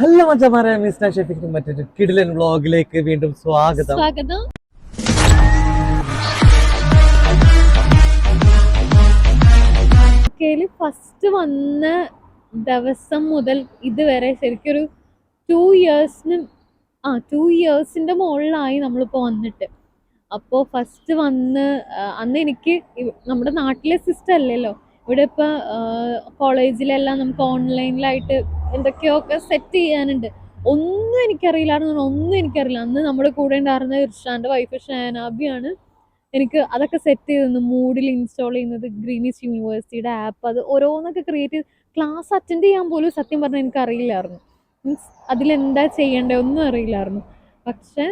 Hello മച്ചന്മാരെ, mister ഷെഫിക്കിന് മറ്റൊരു കിടിലൻ വ്ളോഗിലേക്ക് വീണ്ടും സ്വാഗതം. ഫസ്റ്റ് വന്ന ദിവസം മുതൽ ഇതുവരെ ശരിക്കൊരു 2 ഇയേഴ്സിന്റെ മുകളിലായി നമ്മളിപ്പോൾ വന്നിട്ട്. അപ്പോൾ ഫസ്റ്റ് വന്ന് അന്ന് എനിക്ക് നമ്മുടെ നാട്ടിലെ സിസ്റ്റം അല്ലല്ലോ. ഇവിടെ ഇപ്പോൾ കോളേജിലെല്ലാം നമുക്ക് ഓൺലൈനിലായിട്ട് എന്തൊക്കെയൊക്കെ സെറ്റ് ചെയ്യാനുണ്ട്. ഒന്നും എനിക്കറിയില്ല. അന്ന് നമ്മുടെ കൂടെ ഉണ്ടായിരുന്ന ഇർഷാന്റെ വൈഫ് ഷാനാബിയാണ് എനിക്ക് അതൊക്കെ സെറ്റ് ചെയ്തെന്ന് മൂഡിൽ ഇൻസ്റ്റാൾ ചെയ്യുന്നത്. ഗ്രീനിസ് യൂണിവേഴ്സിറ്റിയുടെ ആപ്പ് അത് ഓരോന്നൊക്കെ ക്രിയേറ്റ് ചെയ്ത് ക്ലാസ് അറ്റൻഡ് ചെയ്യാൻ പോലും സത്യം പറഞ്ഞാൽ എനിക്ക് അറിയില്ലായിരുന്നു. മീൻസ് അതിലെന്താ ചെയ്യേണ്ടത് ഒന്നും അറിയില്ലായിരുന്നു. പക്ഷെ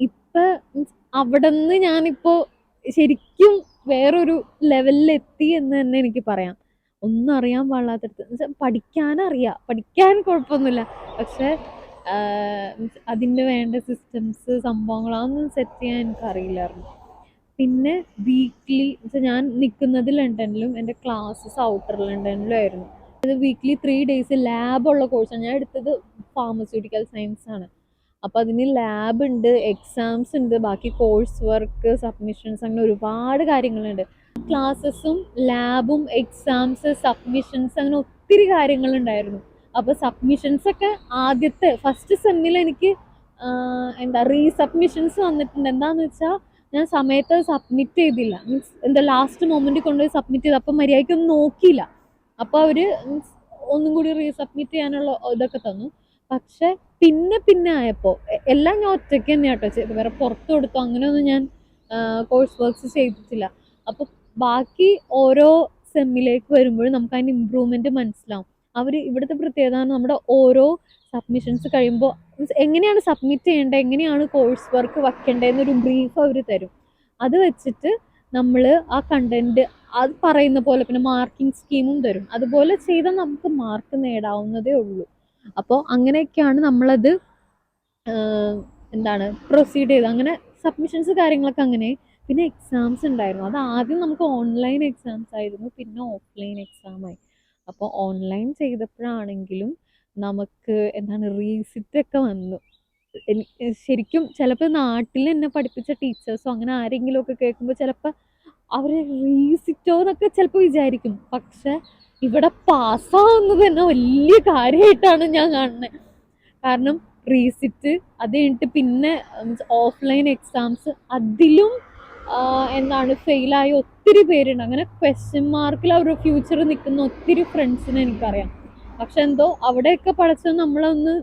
മീൻസ് അവിടെ നിന്ന് ഞാനിപ്പോൾ ശരിക്കും വേറൊരു ലെവലിലെത്തി എന്ന് തന്നെ എനിക്ക് പറയാം. ഒന്നും അറിയാൻ പാടില്ലാത്തടത്ത് പഠിക്കാൻ കുഴപ്പമൊന്നുമില്ല. പക്ഷെ അതിന് വേണ്ട സിസ്റ്റംസ് സംഭവങ്ങൾ അതൊന്നും സെറ്റ് ചെയ്യാൻ എനിക്ക് അറിയില്ലായിരുന്നു. പിന്നെ വീക്ക്ലി ഞാൻ നിൽക്കുന്നത് ലണ്ടനിലും എൻ്റെ ക്ലാസ്സസ് ഔട്ടർ ലണ്ടനിലും ആയിരുന്നു. അത് വീക്ക്ലി 3 days ലാബുള്ള കോഴ്സാണ്. ഞാൻ എടുത്തത് ഫാർമസ്യൂട്ടിക്കൽ സയൻസ് ആണ്. അപ്പോൾ അതിന് ലാബ് ഉണ്ട്, എക്സാംസ് ഉണ്ട്, ബാക്കി കോഴ്സ് വർക്ക്, സബ്മിഷൻസ്, അങ്ങനെ ഒരുപാട് കാര്യങ്ങളുണ്ട്. ക്ലാസ്സസും ലാബും എക്സാംസ് സബ്മിഷൻസ് അങ്ങനെ ഒത്തിരി കാര്യങ്ങളുണ്ടായിരുന്നു. അപ്പോൾ സബ്മിഷൻസ് ഒക്കെ ആദ്യത്തെ ഫസ്റ്റ് സെമ്മിൽ എനിക്ക് റീസബ്മിഷൻസ് വന്നിട്ടുണ്ട്. എന്താണെന്ന് വെച്ചാൽ ഞാൻ സമയത്ത് സബ്മിറ്റ് ചെയ്തില്ല. മീൻസ് ലാസ്റ്റ് മൊമെൻറ്റിൽ കൊണ്ടുപോയി സബ്മിറ്റ് ചെയ്ത് അപ്പം മര്യാദയ്ക്കൊന്നും നോക്കിയില്ല. അപ്പോൾ അവർ ഒന്നും കൂടി റീസബ്മിറ്റ് ചെയ്യാനുള്ള ഇതൊക്കെ തന്നു. പക്ഷെ പിന്നെ ആയപ്പോൾ എല്ലാം ഞാൻ ഒറ്റയ്ക്ക് തന്നെ കേട്ടോ ചെയ്തു. വേറെ പുറത്ത് കൊടുത്തോ അങ്ങനെയൊന്നും ഞാൻ കോഴ്സ് വർക്ക്സ് ചെയ്തിട്ടില്ല. അപ്പോൾ ബാക്കി ഓരോ സെമ്മിലേക്ക് വരുമ്പോഴും നമുക്ക് അതിൻ്റെ ഇമ്പ്രൂവ്മെൻറ്റ് മനസ്സിലാവും. അവർ ഇവിടുത്തെ പ്രത്യേകത നമ്മുടെ ഓരോ സബ്മിഷൻസ് കഴിയുമ്പോൾ മീൻസ് എങ്ങനെയാണ് സബ്മിറ്റ് ചെയ്യേണ്ടത്, എങ്ങനെയാണ് കോഴ്സ് വർക്ക് വെക്കേണ്ടതെന്നൊരു ബ്രീഫ് അവർ തരും. അത് വെച്ചിട്ട് നമ്മൾ ആ കണ്ടന്റ് അത് പറയുന്ന പോലെ പിന്നെ മാർക്കിംഗ് സ്കീമും തരും. അതുപോലെ ചെയ്താൽ നമുക്ക് മാർക്ക് നേടാവുന്നതേ ഉള്ളൂ. അപ്പോൾ അങ്ങനെയൊക്കെയാണ് നമ്മളത് പ്രൊസീഡ് ചെയ്തത്. അങ്ങനെ സബ്മിഷൻസ് കാര്യങ്ങളൊക്കെ അങ്ങനെ. പിന്നെ എക്സാംസ് ഉണ്ടായിരുന്നു. അത് ആദ്യം നമുക്ക് ഓൺലൈൻ എക്സാംസ് ആയിരുന്നു, പിന്നെ ഓഫ്ലൈൻ എക്സാം ആയി. അപ്പോൾ ഓൺലൈൻ ചെയ്തപ്പോഴാണെങ്കിലും നമുക്ക് റീസിറ്റ് ഒക്കെ വന്നു. ശരിക്കും ചിലപ്പോൾ നാട്ടിൽ എന്നെ പഠിപ്പിച്ച ടീച്ചേഴ്സോ അങ്ങനെ ആരെങ്കിലും ഒക്കെ കേൾക്കുമ്പോൾ ചിലപ്പോൾ അവർ റീസിറ്റോ എന്നൊക്കെ ചിലപ്പോൾ വിചാരിക്കും. പക്ഷെ ഇവിടെ പാസ്സാവുന്നത് തന്നെ വലിയ കാര്യമായിട്ടാണ് ഞാൻ കാണുന്നത്. കാരണം റീസിറ്റ് അത് കഴിഞ്ഞിട്ട് പിന്നെ ഓഫ്ലൈൻ എക്സാംസ് അതിലും ഫെയിലായ ഒത്തിരി പേരുണ്ട്. അങ്ങനെ ക്വസ്റ്റ്യൻ മാർക്കിൽ അവരുടെ ഫ്യൂച്ചർ നിൽക്കുന്ന ഒത്തിരി ഫ്രണ്ട്സിനെ എനിക്കറിയാം. പക്ഷെ എന്തോ അവിടെയൊക്കെ പഠിച്ചത് നമ്മളൊന്ന്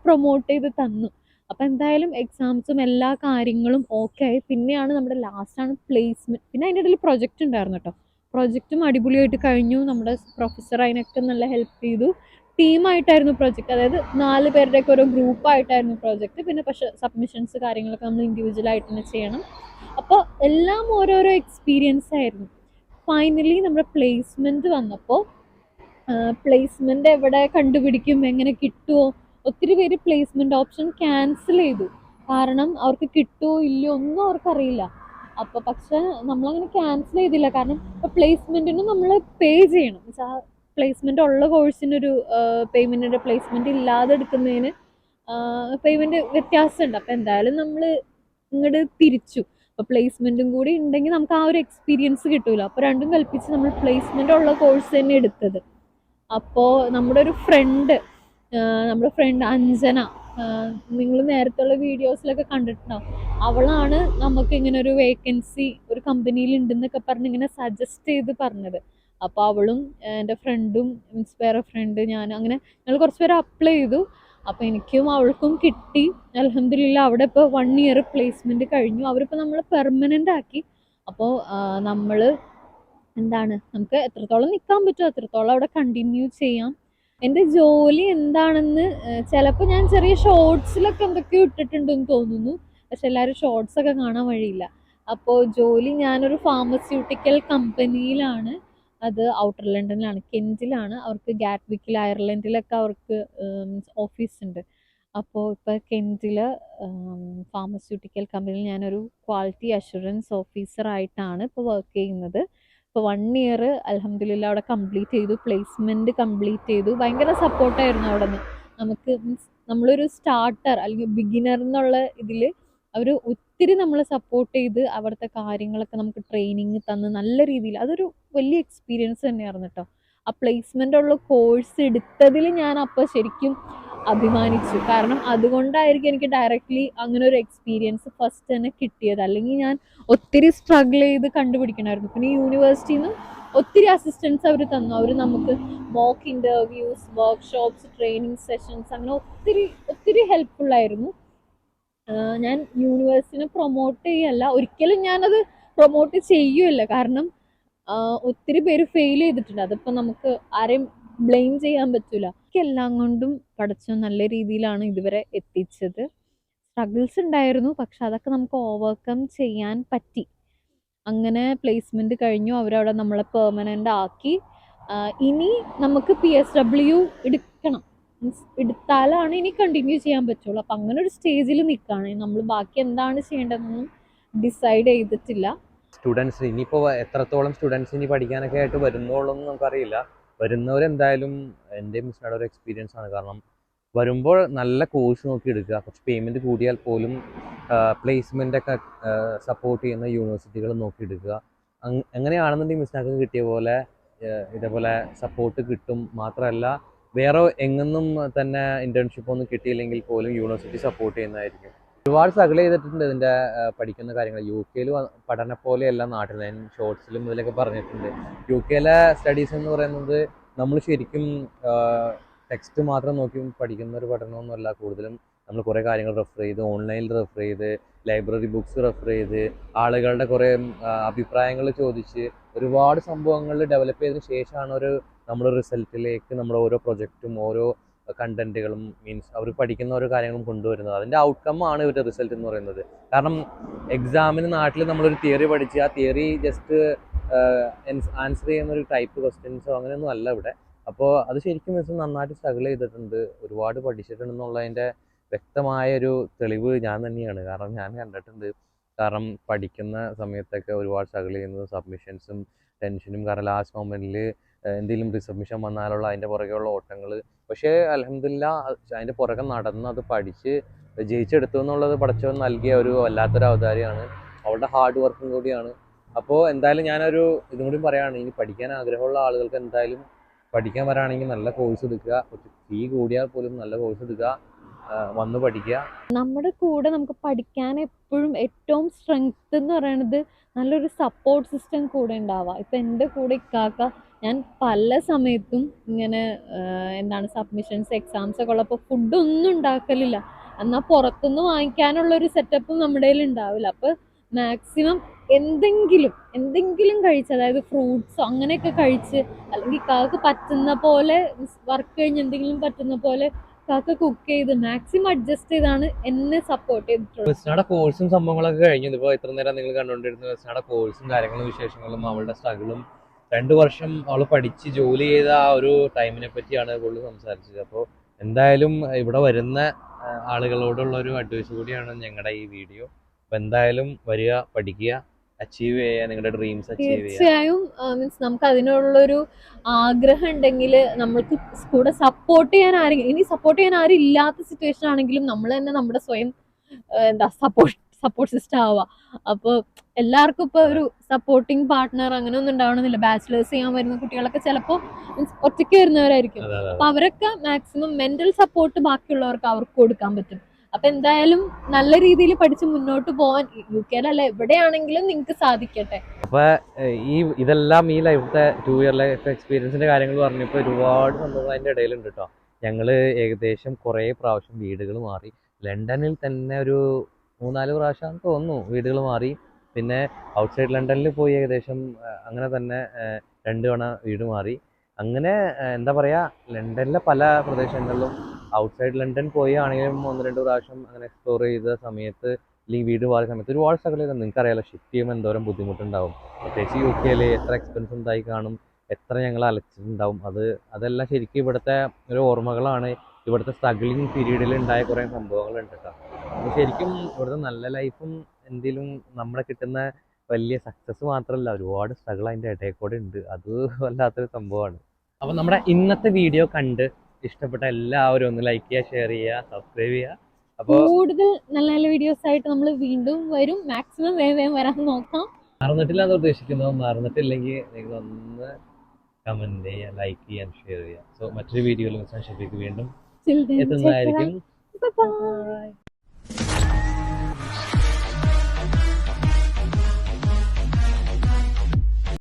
പ്രൊമോട്ട് ചെയ്ത് തന്നു. അപ്പം എന്തായാലും എക്സാംസും എല്ലാ കാര്യങ്ങളും ഓക്കെ ആയി. പിന്നെയാണ് നമ്മുടെ ലാസ്റ്റാണ് പ്ലേസ്മെൻറ്റ്. പിന്നെ അതിൻ്റെ ഇടയിൽ പ്രൊജക്റ്റ് ഉണ്ടായിരുന്നു കേട്ടോ. പ്രൊജക്റ്റും അടിപൊളിയായിട്ട് കഴിഞ്ഞു. നമ്മുടെ പ്രൊഫസർ അതിനൊക്കെ നല്ല ഹെൽപ്പ് ചെയ്തു. ടീമായിട്ടായിരുന്നു പ്രൊജക്റ്റ്, അതായത് 4 പേരുടെയൊക്കെ ഓരോ ഗ്രൂപ്പായിട്ടായിരുന്നു പ്രൊജക്റ്റ്. പിന്നെ പക്ഷെ സബ്മിഷൻസ് കാര്യങ്ങളൊക്കെ നമ്മൾ ഇൻഡിവിജ്വലായിട്ട് തന്നെ ചെയ്യണം. അപ്പോൾ എല്ലാം ഓരോരോ എക്സ്പീരിയൻസ് ആയിരുന്നു. ഫൈനലി നമ്മുടെ പ്ലേസ്മെൻറ്റ് വന്നപ്പോൾ പ്ലേസ്മെൻറ്റ് എവിടെ കണ്ടുപിടിക്കും, എങ്ങനെ കിട്ടുമോ, ഒത്തിരി പേര് പ്ലേസ്മെൻറ്റ് ഓപ്ഷൻ ക്യാൻസൽ ചെയ്തു. കാരണം അവർക്ക് കിട്ടുമോ ഇല്ലയോ ഒന്നും അവർക്കറിയില്ല. അപ്പോൾ പക്ഷെ നമ്മളങ്ങനെ ക്യാൻസൽ ചെയ്തില്ല. കാരണം ഇപ്പോൾ പ്ലേസ്മെൻറ്റിന് നമ്മൾ പേ ചെയ്യണം. പ്ലേസ്മെൻറ്റ് ഉള്ള കോഴ്സിനൊരു പേയ്മെൻറ്റിൻ്റെ, പ്ലേസ്മെൻറ്റ് ഇല്ലാതെ എടുക്കുന്നതിന് പേയ്മെൻറ്റ് വ്യത്യാസമുണ്ട്. അപ്പോൾ എന്തായാലും നമ്മൾ ഇങ്ങോട്ട് തിരിച്ചു. അപ്പോൾ പ്ലേസ്മെൻറ്റും കൂടി ഉണ്ടെങ്കിൽ നമുക്ക് ആ ഒരു എക്സ്പീരിയൻസ് കിട്ടുമല്ലോ. അപ്പോൾ രണ്ടും കൽപ്പിച്ച് നമ്മൾ പ്ലേസ്മെൻ്റ് ഉള്ള കോഴ്സ് തന്നെ എടുത്തത്. അപ്പോൾ നമ്മുടെ ഫ്രണ്ട് അഞ്ജന, നിങ്ങൾ നേരത്തുള്ള വീഡിയോസിലൊക്കെ കണ്ടിട്ടുണ്ടാവും. അവളാണ് നമുക്ക് ഇങ്ങനെ ഒരു വേക്കൻസി ഒരു കമ്പനിയിൽ ഉണ്ടെന്നൊക്കെ പറഞ്ഞ് ഇങ്ങനെ സജസ്റ്റ് ചെയ്ത് പറഞ്ഞത്. അപ്പോൾ അവളും എൻ്റെ ഫ്രണ്ടും മീൻസ് വേറെ ഫ്രണ്ട് ഞാൻ അങ്ങനെ ഞങ്ങൾ കുറച്ച് പേര് അപ്ലൈ ചെയ്തു. അപ്പോൾ എനിക്കും അവൾക്കും കിട്ടി. അൽഹംദുലില്ലാ അവിടെ ഇപ്പോൾ 1 year പ്ലേസ്മെൻറ്റ് കഴിഞ്ഞു. അവരിപ്പോൾ നമ്മൾ പെർമനൻ്റ് ആക്കി. അപ്പോൾ നമ്മൾ നമുക്ക് എത്രത്തോളം നിൽക്കാൻ പറ്റുമോ അത്രത്തോളം അവിടെ കണ്ടിന്യൂ ചെയ്യാം. എൻ്റെ ജോലി എന്താണെന്ന് ചിലപ്പോൾ ഞാൻ ചെറിയ ഷോർട്സിലൊക്കെ എന്തൊക്കെയോ ഇട്ടിട്ടുണ്ടെന്ന് തോന്നുന്നു. പക്ഷെ എല്ലാവരും ഷോർട്സൊക്കെ കാണാൻ വഴിയില്ല. അപ്പോൾ ജോലി ഞാനൊരു ഫാർമസ്യൂട്ടിക്കൽ കമ്പനിയിലാണ്. അത് ഔട്ടർ ലണ്ടനിലാണ്, കെൻറ്റിലാണ്. അവർക്ക് ഗാറ്റ്വിക്കിൽ അയർലൻഡിലൊക്കെ അവർക്ക് ഓഫീസ് ഉണ്ട്. അപ്പോൾ ഇപ്പോൾ കെൻറ്റിൽ ഫാർമസ്യൂട്ടിക്കൽ കമ്പനിയിൽ ഞാനൊരു ക്വാളിറ്റി അഷുറൻസ് ഓഫീസറായിട്ടാണ് ഇപ്പോൾ വർക്ക് ചെയ്യുന്നത്. ഇപ്പോൾ 1 ഇയർ അൽഹംദുലില്ലാ അവിടെ കംപ്ലീറ്റ് ചെയ്തു, പ്ലേസ്മെൻറ്റ് കംപ്ലീറ്റ് ചെയ്തു. ഭയങ്കര സപ്പോർട്ടായിരുന്നു അവിടെ നിന്ന്. നമുക്ക് മീൻസ് നമ്മളൊരു സ്റ്റാർട്ടർ അല്ലെങ്കിൽ ബിഗിനർ എന്നുള്ള ഇതിൽ അവർ ഒത്തിരി നമ്മളെ സപ്പോർട്ട് ചെയ്ത് അവിടുത്തെ കാര്യങ്ങളൊക്കെ നമുക്ക് ട്രെയിനിങ് തന്ന് നല്ല രീതിയിൽ അതൊരു വലിയ എക്സ്പീരിയൻസ് തന്നെയായിരുന്നു കേട്ടോ. ആ പ്ലേസ്മെൻ്റ് ഉള്ള കോഴ്സ് എടുത്തതിൽ ഞാൻ അപ്പോൾ ശരിക്കും അഭിമാനിച്ചു. കാരണം അതുകൊണ്ടായിരിക്കും എനിക്ക് ഡയറക്റ്റ്ലി അങ്ങനെ ഒരു എക്സ്പീരിയൻസ് ഫസ്റ്റ് തന്നെ കിട്ടിയത്. അല്ലെങ്കിൽ ഞാൻ ഒത്തിരി സ്ട്രഗിൾ ചെയ്ത് കണ്ടുപിടിക്കണമായിരുന്നു. പിന്നെ യൂണിവേഴ്സിറ്റിയിൽ നിന്ന് ഒത്തിരി അസിസ്റ്റൻസ് അവർ തന്നു. അവർ നമുക്ക് mock interviews, workshops, training sessions അങ്ങനെ ഒത്തിരി ഒത്തിരി ഹെൽപ്ഫുള്ളായിരുന്നു. ഞാൻ യൂണിവേഴ്സിറ്റിനെ പ്രൊമോട്ട് ചെയ്യല്ല, ഒരിക്കലും ഞാനത് പ്രൊമോട്ട് ചെയ്യുമല്ല. കാരണം ഒത്തിരി പേര് ഫെയിൽ ചെയ്തിട്ടുണ്ട്. അതിപ്പോൾ നമുക്ക് ആരെയും ബ്ലെയിം ചെയ്യാൻ പറ്റില്ല. എല്ലാം കൊണ്ടും പടച്ചോൻ നല്ല രീതിയിലാണ് ഇതുവരെ എത്തിച്ചത്. സ്ട്രഗിൾസ് ഉണ്ടായിരുന്നു, പക്ഷെ അതൊക്കെ നമുക്ക് ഓവർകം ചെയ്യാൻ പറ്റി. അങ്ങനെ പ്ലേസ്മെൻറ്റ് കഴിഞ്ഞു, അവരവിടെ നമ്മളെ പെർമനൻ്റ് ആക്കി. ഇനി നമുക്ക് PSW എടുക്കണം, മീൻസ് എടുത്താലാണ് ഇനി കണ്ടിന്യൂ ചെയ്യാൻ പറ്റുള്ളൂ. അപ്പം അങ്ങനെ ഒരു സ്റ്റേജിൽ നിൽക്കുകയാണ് നമ്മൾ. ബാക്കി എന്താണ് ചെയ്യേണ്ടതെന്നൊന്നും ഡിസൈഡ് ചെയ്തിട്ടില്ല. സ്റ്റുഡൻസ് ഇനിയിപ്പോൾ എത്രത്തോളം സ്റ്റുഡൻസ് ഇനി പഠിക്കാനൊക്കെ ആയിട്ട് വരുന്നോളൊന്നും നമുക്കറിയില്ല. വരുന്നവരെന്തായാലും എൻ്റെ മിസ്സിനോട് ഒരു എക്സ്പീരിയൻസ് ആണ്. കാരണം വരുമ്പോൾ നല്ല കോഴ്സ് നോക്കി എടുക്കുക. കുറച്ച് പേയ്മെൻറ്റ് കൂടിയാൽ പോലും പ്ലേസ്മെൻ്റ് ഒക്കെ സപ്പോർട്ട് ചെയ്യുന്ന യൂണിവേഴ്സിറ്റികൾ നോക്കി എടുക്കുക. എങ്ങനെയാണെന്നുണ്ടെങ്കിൽ മിസ്സിനൊക്കെ കിട്ടിയ പോലെ ഇതേപോലെ സപ്പോർട്ട് കിട്ടും. മാത്രമല്ല വേറെ എങ്ങൊന്നും തന്നെ ഇൻറ്റേൺഷിപ്പ് ഒന്നും കിട്ടിയില്ലെങ്കിൽ പോലും യൂണിവേഴ്സിറ്റി സപ്പോർട്ട് ചെയ്യുന്നതായിരിക്കും. ഒരുപാട് സ്ട്രഗിൾ ചെയ്തിട്ടുണ്ട് ഇതിൻ്റെ പഠിക്കുന്ന കാര്യങ്ങൾ. UK പഠനം പോലെയല്ല നാട്ടിൽ. ഞാൻ ഷോർട്സിലും ഇതിലൊക്കെ പറഞ്ഞിട്ടുണ്ട്. UK സ്റ്റഡീസ് എന്ന് പറയുന്നത് നമ്മൾ ശരിക്കും ടെക്സ്റ്റ് മാത്രം നോക്കി പഠിക്കുന്ന ഒരു പഠനമൊന്നുമല്ല. കൂടുതലും നമ്മൾ കുറേ കാര്യങ്ങൾ റെഫർ ചെയ്ത്, ഓൺലൈനിൽ റെഫർ ചെയ്ത്, ലൈബ്രറി ബുക്സ് റെഫർ ചെയ്ത്, ആളുകളുടെ കുറേ അഭിപ്രായങ്ങൾ ചോദിച്ച്, ഒരുപാട് സംഭവങ്ങൾ ഡെവലപ്പ് ചെയ്തതിന് ശേഷമാണ് നമ്മുടെ റിസൾട്ടിലേക്ക് നമ്മുടെ ഓരോ പ്രൊജക്റ്റും ഓരോ കണ്ടന്റുകളും മീൻസ് അവർ പഠിക്കുന്ന ഓരോ കാര്യങ്ങളും കൊണ്ടുവരുന്നത്. അതിൻ്റെ ഔട്ട്കമ്മാണ് ഇവരുടെ റിസൾട്ട് എന്ന് പറയുന്നത്. കാരണം എക്സാമിന് നാട്ടിൽ നമ്മളൊരു തിയറി പഠിച്ച് ആ തിയറി ജസ്റ്റ് ആൻസർ ചെയ്യുന്ന ഒരു ടൈപ്പ് ക്വസ്റ്റ്യൻസോ അങ്ങനെയൊന്നും അല്ല ഇവിടെ. അപ്പോൾ അത് ശരിക്കും മിസ് നന്നായിട്ട് സ്ട്രഗിൾ ചെയ്തിട്ടുണ്ട്, ഒരുപാട് പഠിച്ചിട്ടുണ്ടെന്നുള്ളതിൻ്റെ വ്യക്തമായൊരു തെളിവ് ഞാൻ തന്നെയാണ്. കാരണം ഞാൻ കണ്ടിട്ടുണ്ട്. കാരണം പഠിക്കുന്ന സമയത്തൊക്കെ ഒരുപാട് സ്ട്രഗിൾ ചെയ്യുന്നത് സബ്മിഷൻസും ടെൻഷനും. കാരണം ലാസ്റ്റ് മൊമെൻറ്റിൽ എന്തെങ്കിലും റിസബ്മിഷൻ വന്നാലുള്ള അതിൻ്റെ പുറകെയുള്ള ഓട്ടങ്ങൾ. പക്ഷേ അൽഹംദുലില്ലാ അതിൻ്റെ പുറകെ നടന്ന് അത് പഠിച്ച് ജയിച്ചെടുത്തു എന്നുള്ളത് പടച്ചവൻ നൽകിയ ഒരു വല്ലാത്തൊരു അവതാരമാണ്. അവളുടെ ഹാർഡ് വർക്കും കൂടിയാണ്. അപ്പോൾ എന്തായാലും ഞാനൊരു ഇതും കൂടി പറയുകയാണ്, ഇനി പഠിക്കാൻ ആഗ്രഹമുള്ള ആളുകൾക്ക് എന്തായാലും പഠിക്കാൻ വരാണെങ്കിൽ നല്ല കോഴ്സ് എടുക്കുക. കുറച്ച് ഫീ കൂടിയാൽ പോലും നല്ല കോഴ്സ് എടുക്കുക, വന്ന് പഠിക്കുക. നമ്മുടെ കൂടെ നമുക്ക് പഠിക്കാൻ എപ്പോഴും ഏറ്റവും സ്ട്രെങ്ത് എന്ന് പറയുന്നത് നല്ലൊരു സപ്പോർട്ട് സിസ്റ്റം കൂടെ ഉണ്ടാവുക. ഇപ്പം എൻ്റെ കൂടെ ഇക്കാക്ക, ഞാൻ പല സമയത്തും ഇങ്ങനെ എന്താണ് സബ്മിഷൻസ് എക്സാംസ് ഒക്കെ ഉള്ളപ്പോൾ ഫുഡൊന്നും ഉണ്ടാക്കലില്ല. എന്നാൽ പുറത്തുനിന്ന് വാങ്ങിക്കാനുള്ളൊരു സെറ്റപ്പും നമ്മുടെ കയ്യിൽ ഉണ്ടാവില്ല. അപ്പോൾ മാക്സിമം എന്തെങ്കിലും കഴിച്ച്, അതായത് ഫ്രൂട്ട്സോ അങ്ങനെയൊക്കെ കഴിച്ച്, അല്ലെങ്കിൽ ഇക്കാക്ക് പറ്റുന്ന പോലെ വർക്ക് കഴിഞ്ഞ് എന്തെങ്കിലും പറ്റുന്ന പോലെ കാക്ക കുക്ക് ചെയ്ത് മാക്സിമം അഡ്ജസ്റ്റ് ചെയ്താണ് എന്നെ സപ്പോർട്ട് ചെയ്തിട്ടുള്ളത്. മിസ്സിനയുടെ കോഴ്സും സംഭവങ്ങളൊക്കെ കഴിഞ്ഞു. ഇപ്പോൾ ഇത്ര നേരം നിങ്ങൾ കണ്ടുകൊണ്ടിരുന്ന മിസ്സിനയുടെ കോഴ്സും കാര്യങ്ങളും വിശേഷങ്ങളും അവളുടെ സ്ട്രഗിളും 2 വർഷം അവൾ പഠിച്ച് ജോലി ചെയ്ത ആ ഒരു ടൈമിനെ പറ്റിയാണ് കൂടുതൽ സംസാരിച്ചത്. അപ്പോൾ എന്തായാലും ഇവിടെ വരുന്ന ആളുകളോടുള്ള ഒരു അഡ്വൈസ് കൂടിയാണ് ഞങ്ങളുടെ ഈ വീഡിയോ. അപ്പോൾ എന്തായാലും വരിക, പഠിക്കുക, അച്ചീവ് ചെയ്യുക, നിങ്ങളുടെ ഡ്രീംസ് അച്ചീവ് ചെയ്യുക. തീർച്ചയായും മീൻസ് നമുക്ക് അതിനുള്ളൊരു ആഗ്രഹം ഉണ്ടെങ്കിൽ നമ്മൾക്ക് കൂടെ സപ്പോർട്ട് ചെയ്യാൻ ആരെങ്കിലും, ഇനി സപ്പോർട്ട് ചെയ്യാൻ ആരും ഇല്ലാത്ത സിറ്റുവേഷൻ ആണെങ്കിലും നമ്മൾ തന്നെ നമ്മുടെ സ്വയം സപ്പോർട്ട് സിസ്റ്റം ആവുക. അപ്പോൾ എല്ലാവർക്കും ഇപ്പോൾ ഒരു സപ്പോർട്ടിങ് പാർട്ട്ണർ അങ്ങനെ ഒന്നും ഉണ്ടാവണമെന്നില്ല. ബാച്ചിലേഴ്സ് ചെയ്യാൻ വരുന്ന കുട്ടികളൊക്കെ ചിലപ്പോൾ മീൻസ് ഒറ്റയ്ക്ക് വരുന്നവരായിരിക്കും. അപ്പോൾ അവരൊക്കെ മാക്സിമം മെന്റൽ സപ്പോർട്ട് ബാക്കിയുള്ളവർക്ക് അവർക്ക് കൊടുക്കാൻ പറ്റും. അപ്പൊ എന്തായാലും നല്ല രീതിയിൽ പഠിച്ച് മുന്നോട്ട് പോകാൻ UK അല്ല എവിടെയാണെങ്കിലും നിങ്ങൾക്ക് സാധിക്കട്ടെ. അപ്പോൾ ഇതെല്ലാം ഈ ലൈഫത്തെ 2 ഇയർ ലൈഫ് എക്സ്പീരിയൻസിൻ്റെ കാര്യങ്ങൾ പറഞ്ഞപ്പോൾ ഒരുപാട് സംഭവങ്ങൾ അതിൻ്റെ ഇടയിലുണ്ട് കേട്ടോ. ഞങ്ങൾ ഏകദേശം കുറേ പ്രാവശ്യം വീടുകൾ മാറി. ലണ്ടനിൽ തന്നെ ഒരു 3-4 പ്രാവശ്യം തോന്നുന്നു വീടുകൾ മാറി. പിന്നെ ഔട്ട്സൈഡ് ലണ്ടനിൽ പോയി ഏകദേശം അങ്ങനെ തന്നെ 2 തവണ വീട് മാറി. അങ്ങനെ എന്താ പറയുക, ലണ്ടനിലെ പല പ്രദേശങ്ങളിലും ഔട്ട്സൈഡ് ലണ്ടൻ പോയി ആണെങ്കിലും 1-2 പ്രാവശ്യം അങ്ങനെ എക്സ്പ്ലോർ ചെയ്ത സമയത്ത് അല്ലെങ്കിൽ വീട് മാറിയ സമയത്ത് ഒരുപാട് സ്ട്രഗിൾ ചെയ്താൽ നിങ്ങൾക്കറിയാലോ, ഷിഫ്റ്റ് ചെയ്യുമ്പോൾ എന്തോരം ബുദ്ധിമുട്ടുണ്ടാവും. പ്രത്യേകിച്ച് UK എത്ര എക്സ്പെൻസ് ഉണ്ടായി കാണും, എത്ര ഞങ്ങൾ അലച്ചിട്ടുണ്ടാവും. അതെല്ലാം ശരിക്കും ഇവിടുത്തെ ഒരു ഓർമ്മകളാണ്. ഇവിടുത്തെ സ്ട്രഗിളിങ് പീരീഡിൽ ഉണ്ടായ കുറേ സംഭവങ്ങളുണ്ട് കേട്ടോ. അപ്പോൾ ശരിക്കും ഇവിടുത്തെ നല്ല ലൈഫും എന്തെങ്കിലും നമ്മളെ കിട്ടുന്ന വലിയ സക്സസ് മാത്രമല്ല, ഒരുപാട് സ്ട്രഗിൾ അതിൻ്റെ ഇടയിൽ കൂടെ ഉണ്ട്. അത് വല്ലാത്തൊരു സംഭവമാണ്. അപ്പോൾ നമ്മുടെ ഇന്നത്തെ വീഡിയോ കണ്ട് ഇഷ്ടപ്പെട്ട എല്ലാവരും ഒന്ന് ലൈക്ക് ചെയ്യുക, ഷെയർ ചെയ്യുക, സബ്സ്ക്രൈബ് ചെയ്യുക. അപ്പോൾ കൂടുതൽ നല്ല നല്ല വീഡിയോസ് ആയിട്ട് നമ്മൾ വീണ്ടും വരും. മാക്സിമം വേഗം വരാൻ നോക്കാം. മറന്നിട്ടില്ല എന്ന് ഉദ്ദേശിക്കുന്നത്. മറന്നിട്ടില്ലെങ്കിൽ നിങ്ങൾ ഒന്ന് കമന്റ് ചെയ്യുക, ലൈക്ക് ചെയ്യാൻ, ഷെയർ ചെയ്യുക. സോ മറ്റൊരു വീഡിയോയിൽ ഷെഫീക്ക് വീണ്ടും Till then, take care. എത്തുന്നതായിരിക്കും. Bye bye.